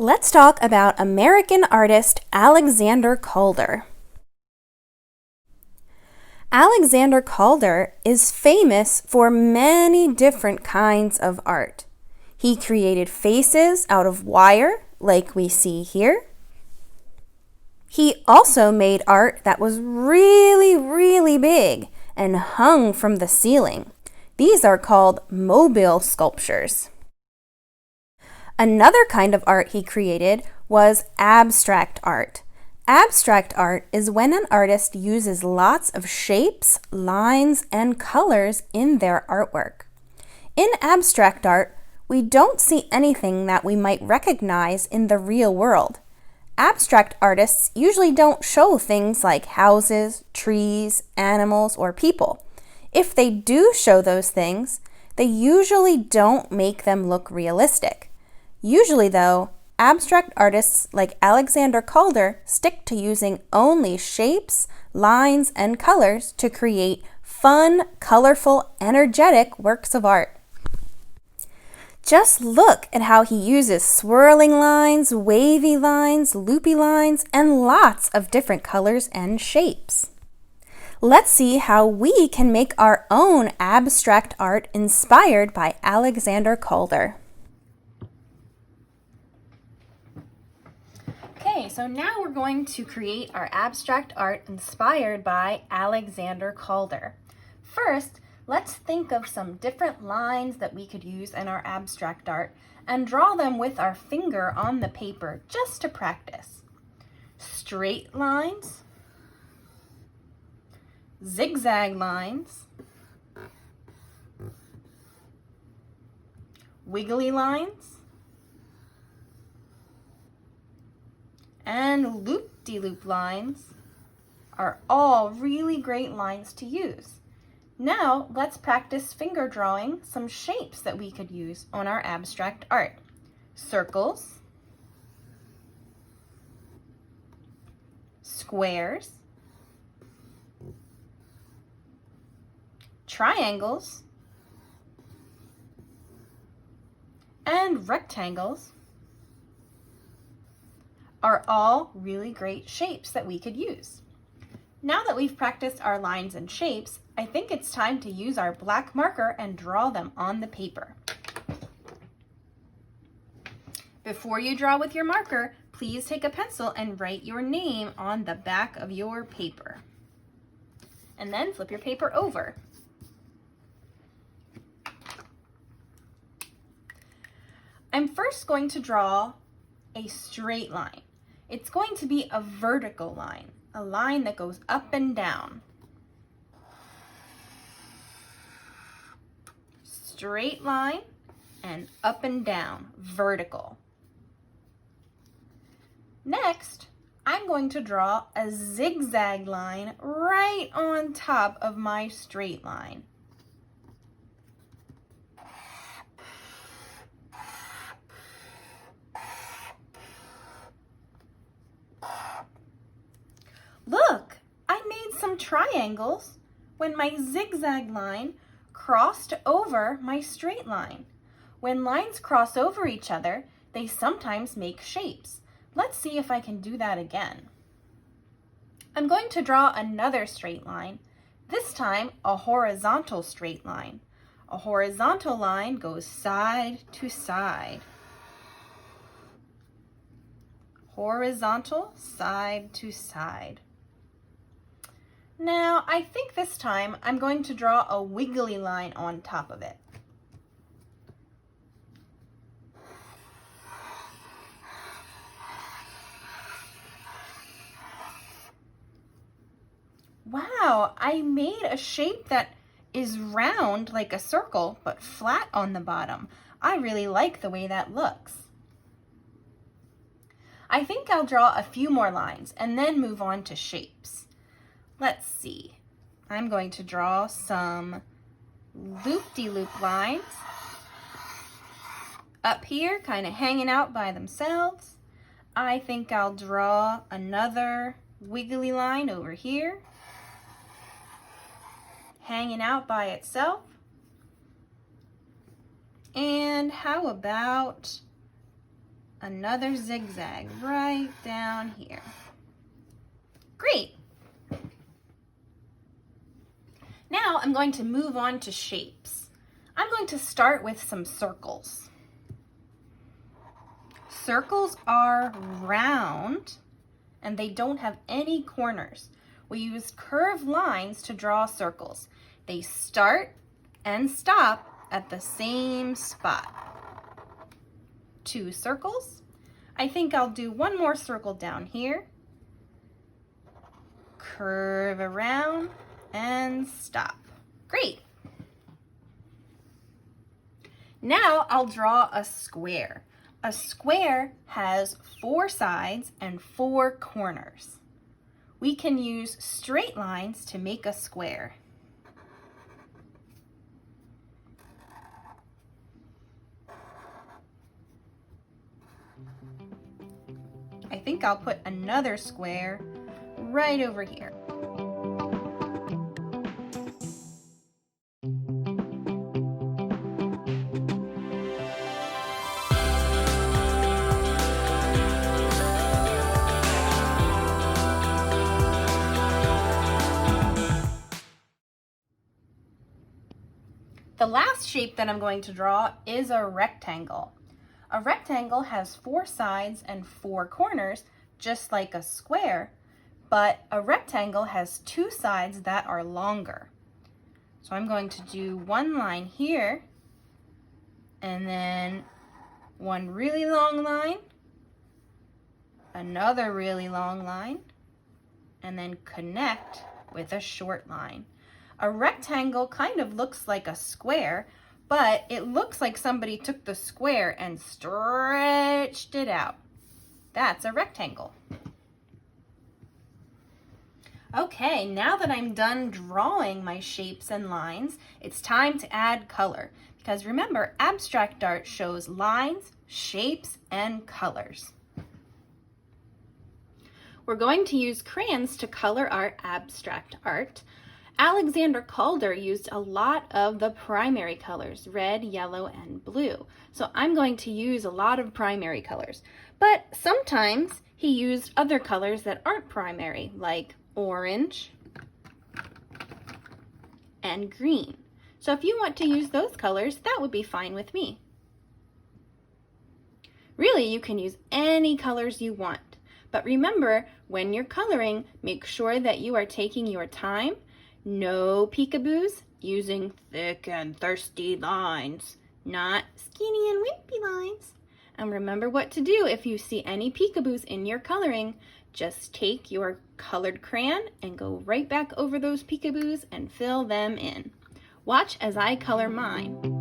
Let's talk about American artist Alexander Calder. Alexander Calder is famous for many different kinds of art. He created faces out of wire, like we see here. He also made art that was really big and hung from the ceiling. These are called mobile sculptures. Another kind of art he created was abstract art. Abstract art is when an artist uses lots of shapes, lines, and colors in their artwork. In abstract art, we don't see anything that we might recognize in the real world. Abstract artists usually don't show things like houses, trees, animals, or people. If they do show those things, they usually don't make them look realistic. Usually, though, abstract artists like Alexander Calder stick to using only shapes, lines, and colors to create fun, colorful, energetic works of art. Just look at how he uses swirling lines, wavy lines, loopy lines, and lots of different colors and shapes. Let's see how we can make our own abstract art inspired by Alexander Calder. Okay, so now we're going to create our abstract art inspired by Alexander Calder. First, let's think of some different lines that we could use in our abstract art and draw them with our finger on the paper just to practice. Straight lines, zigzag lines, wiggly lines, and loop-de-loop lines are all really great lines to use. Now, let's practice finger drawing some shapes that we could use on our abstract art. Circles, squares, triangles, and rectangles are all really great shapes that we could use. Now that we've practiced our lines and shapes, I think it's time to use our black marker and draw them on the paper. Before you draw with your marker, please take a pencil and write your name on the back of your paper. And then flip your paper over. I'm first going to draw a straight line. It's going to be a vertical line, a line that goes up and down. Straight line and up and down, vertical. Next, I'm going to draw a zigzag line right on top of my straight line. Look, I made some triangles when my zigzag line crossed over my straight line. When lines cross over each other, they sometimes make shapes. Let's see if I can do that again. I'm going to draw another straight line, this time a horizontal straight line. A horizontal line goes side to side. Horizontal, side to side. Now, I think this time I'm going to draw a wiggly line on top of it. Wow, I made a shape that is round like a circle, but flat on the bottom. I really like the way that looks. I think I'll draw a few more lines and then move on to shapes. Let's see. I'm going to draw some loop-de-loop lines up here, kind of hanging out by themselves. I think I'll draw another wiggly line over here, hanging out by itself. And how about another zigzag right down here. Great. Now I'm going to move on to shapes. I'm going to start with some circles. Circles are round and they don't have any corners. We use curved lines to draw circles. They start and stop at the same spot. 2 circles. I think I'll do one more circle down here. Curve around and stop. Great. Now I'll draw a square. A square has 4 sides and 4 corners. We can use straight lines to make a square. I think I'll put another square right over here. The last shape that I'm going to draw is a rectangle. A rectangle has 4 sides and 4 corners, just like a square, but a rectangle has 2 sides that are longer. So I'm going to do one line here, and then one really long line, another really long line, and then connect with a short line. A rectangle kind of looks like a square, but it looks like somebody took the square and stretched it out. That's a rectangle. Okay, now that I'm done drawing my shapes and lines, it's time to add color. Because remember, abstract art shows lines, shapes, and colors. We're going to use crayons to color our abstract art. Alexander Calder used a lot of the primary colors, red, yellow, and blue. So I'm going to use a lot of primary colors. But sometimes he used other colors that aren't primary, like orange and green. So if you want to use those colors, that would be fine with me. Really, you can use any colors you want. But remember, when you're coloring, make sure that you are taking your time. No peekaboos, using thick and thirsty lines, not skinny and wimpy lines. And remember what to do if you see any peekaboos in your coloring. Just take your colored crayon and go right back over those peekaboos and fill them in. Watch as I color mine.